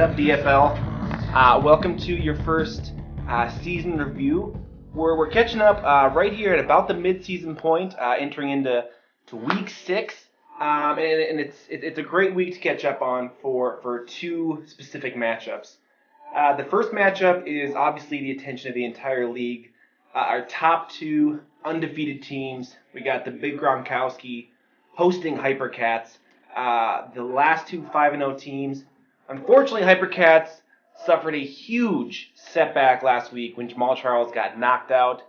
up, DFL? Welcome to your first season review. We're catching up right here at about the mid-season point, entering into week 6, and it's a great week to catch up on for two specific matchups. The first matchup is obviously the attention of the entire league. Our top two undefeated teams. We got the Big Gronkowski hosting Hypercats. The last two 5-0 teams. Unfortunately, Hypercats suffered a huge setback last week when Jamal Charles got knocked out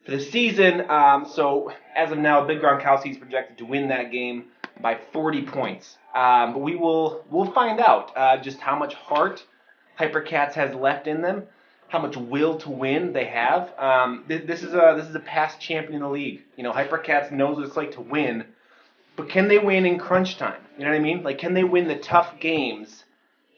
for the season. So as of now, Big Gronkowski is projected to win that game by 40 points. But we'll find out just how much heart Hypercats has left in them, how much will to win they have. This is a past champion in the league. You know, Hypercats knows what it's like to win, but can they win in crunch time? You know what I mean? Like, can they win the tough games?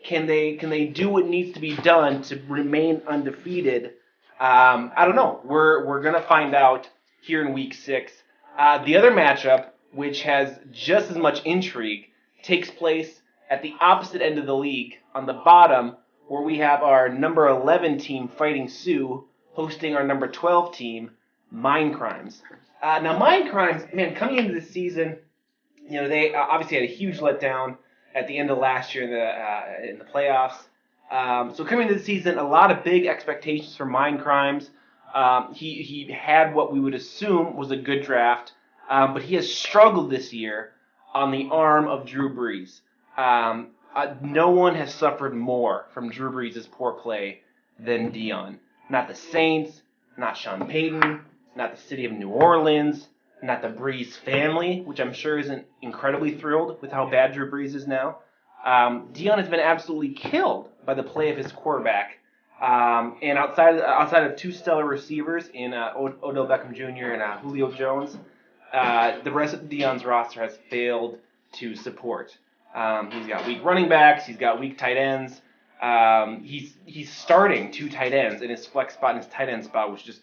Can they do what needs to be done to remain undefeated? I don't know. We're gonna find out here in week 6. The other matchup, which has just as much intrigue, takes place at the opposite end of the league, on the bottom, where we have our number 11 team, Fighting Sioux, hosting our number 12 team, Mind Crimes. Now, Mind Crimes, man, coming into this season, you know, they obviously had a huge letdown at the end of last year in the playoffs. So coming into the season, a lot of big expectations for Mind Crimes. He had what we would assume was a good draft, but he has struggled this year on the arm of Drew Brees. No one has suffered more from Drew Brees' poor play than Dion. Not the Saints, not Sean Payton, not the city of New Orleans, not the Brees family, which I'm sure isn't incredibly thrilled with how bad Drew Brees is now. Dion has been absolutely killed by the play of his quarterback. And outside of two stellar receivers in Odell Beckham Jr. and Julio Jones, the rest of Dion's roster has failed to support. He's got weak running backs. He's got weak tight ends. He's starting two tight ends in his flex spot and his tight end spot, which just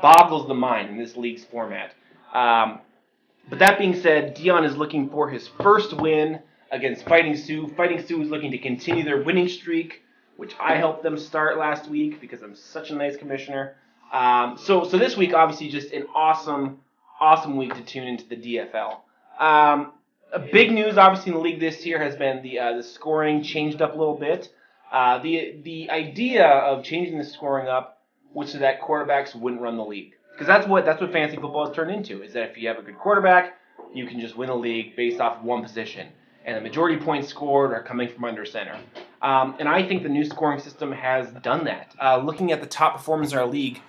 boggles the mind in this league's format. But that being said, Dion is looking for his first win against Fighting Sioux. Fighting Sioux is looking to continue their winning streak, which I helped them start last week because I'm such a nice commissioner. So this week, obviously, just an awesome week to tune into the DFL. A big news, obviously, in the league this year has been the scoring changed up a little bit. The idea of changing the scoring up was so that quarterbacks wouldn't run the league. Because that's what fantasy football has turned into, is that if you have a good quarterback, you can just win a league based off one position. And the majority of points scored are coming from under center. And I think the new scoring system has done that. Looking at the top performers in our league,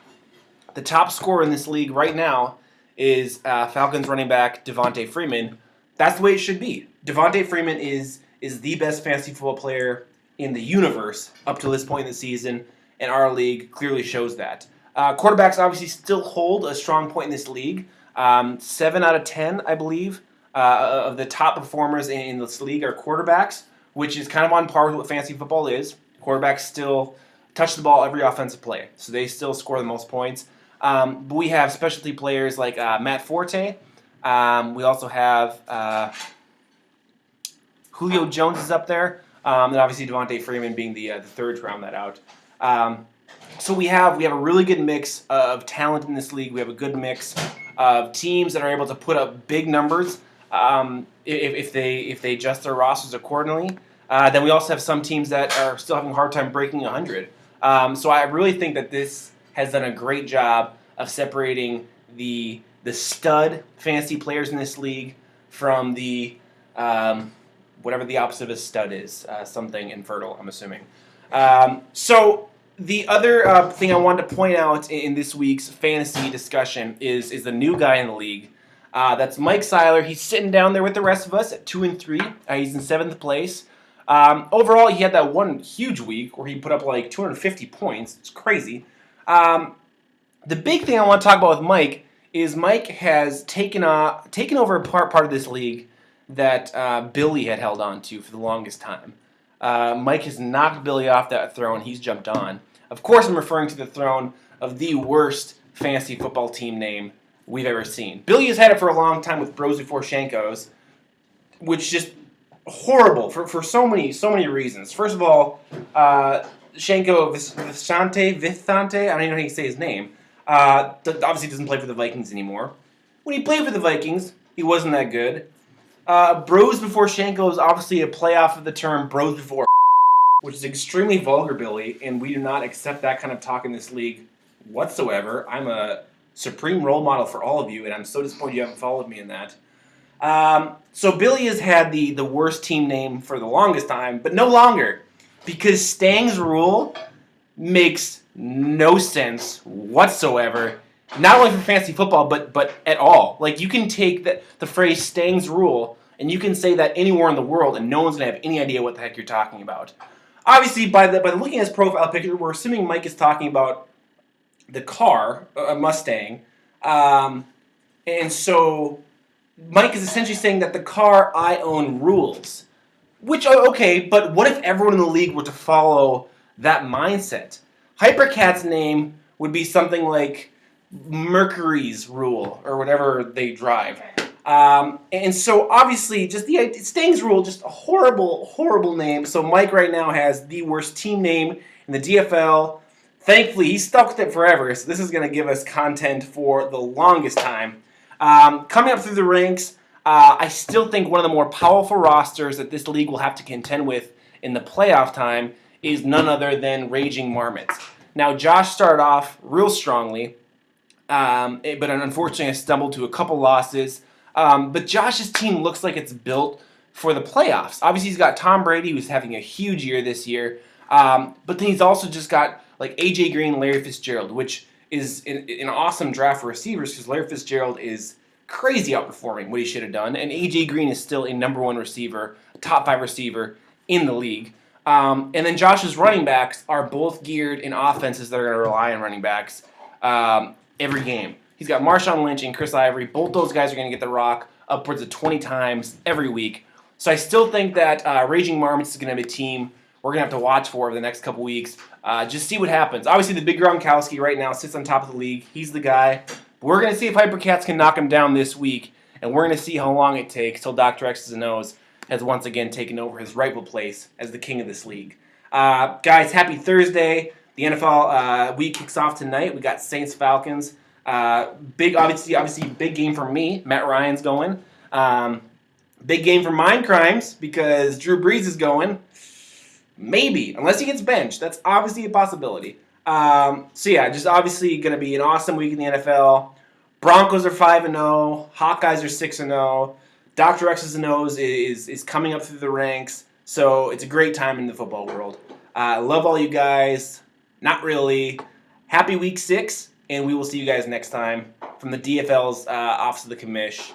the top scorer in this league right now is Falcons running back Devontae Freeman. That's the way it should be. Devontae Freeman is the best fantasy football player in the universe up to this point in the season, and our league clearly shows that. Quarterbacks obviously still hold a strong point in this league. 7 out of 10, I believe, of the top performers in this league are quarterbacks, which is kind of on par with what fantasy football is. Quarterbacks still touch the ball every offensive play, so they still score the most points. But we have specialty players like Matt Forte. We also have Julio Jones is up there, and obviously Devontae Freeman being the third to round that out. So we have a really good mix of talent in this league. We have a good mix of teams that are able to put up big numbers if they adjust their rosters accordingly. Then we also have some teams that are still having a hard time breaking 100. So I really think that this has done a great job of separating the stud fantasy players in this league from the whatever the opposite of a stud is, something infertile, I'm assuming. So the other thing I wanted to point out in this week's fantasy discussion is the new guy in the league. That's Mike Seiler. He's sitting down there with the rest of us at 2-3. He's in 7th place. Overall, he had that one huge week where he put up like 250 points. It's crazy. The big thing I want to talk about with Mike is Mike has taken over a part of this league that Billy had held on to for the longest time. Mike has knocked Billy off that throne. He's jumped on. Of course, I'm referring to the throne of the worst fantasy football team name we've ever seen. Billy has had it for a long time with Bros Before Shankos, which just horrible for so many reasons. First of all, Shanko Vithante, I don't even know how you say his name, obviously doesn't play for the Vikings anymore. When he played for the Vikings, he wasn't that good. Bros before Shanko is obviously a playoff of the term bros before, which is extremely vulgar, Billy, and we do not accept that kind of talk in this league whatsoever. I'm a supreme role model for all of you, and I'm so disappointed you haven't followed me in that. So Billy has had the worst team name for the longest time, but no longer, because Stang's rule makes no sense whatsoever. Not only for fantasy football, but at all. Like, you can take the phrase Stang's rule, and you can say that anywhere in the world, and no one's going to have any idea what the heck you're talking about. Obviously, by looking at his profile picture, we're assuming Mike is talking about the car, a Mustang. And so Mike is essentially saying that the car I own rules. Which, okay, but what if everyone in the league were to follow that mindset? Hypercat's name would be something like Mercury's rule, or whatever they drive. And so, obviously, just Stang's rule, just a horrible name. So Mike right now has the worst team name in the DFL. Thankfully, he's stuck with it forever, so this is going to give us content for the longest time. Coming up through the ranks, I still think one of the more powerful rosters that this league will have to contend with in the playoff time is none other than Raging Marmots. Now, Josh started off real strongly, but unfortunately I stumbled to a couple losses. But Josh's team looks like it's built for the playoffs. Obviously, he's got Tom Brady, who's having a huge year this year. But then he's also just got like A.J. Green, Larry Fitzgerald, which is an awesome draft for receivers because Larry Fitzgerald is crazy outperforming what he should have done. And A.J. Green is still a number one receiver, top 5 receiver in the league. And then Josh's running backs are both geared in offenses that are going to rely on running backs every game. He's got Marshawn Lynch and Chris Ivory. Both those guys are going to get the rock upwards of 20 times every week. So I still think that Raging Marmots is going to be a team we're going to have to watch for over the next couple weeks. Just see what happens. Obviously, the big Gronkowski right now sits on top of the league. He's the guy. But we're going to see if Hypercats can knock him down this week. And we're going to see how long it takes till Dr. X's and O's has once again taken over his rightful place as the king of this league. Guys, happy Thursday. The NFL week kicks off tonight. We got Saints-Falcons. Obviously, big game for me. Matt Ryan's going. Big game for Mind Crimes because Drew Brees is going. Maybe, unless he gets benched. That's obviously a possibility. Just obviously going to be an awesome week in the NFL. Broncos are 5-0. Hawkeyes are 6-0. Dr. X's and O's is coming up through the ranks. So it's a great time in the football world. I love all you guys. Not really. Happy week 6, and we will see you guys next time from the DFL's Office of the Commish.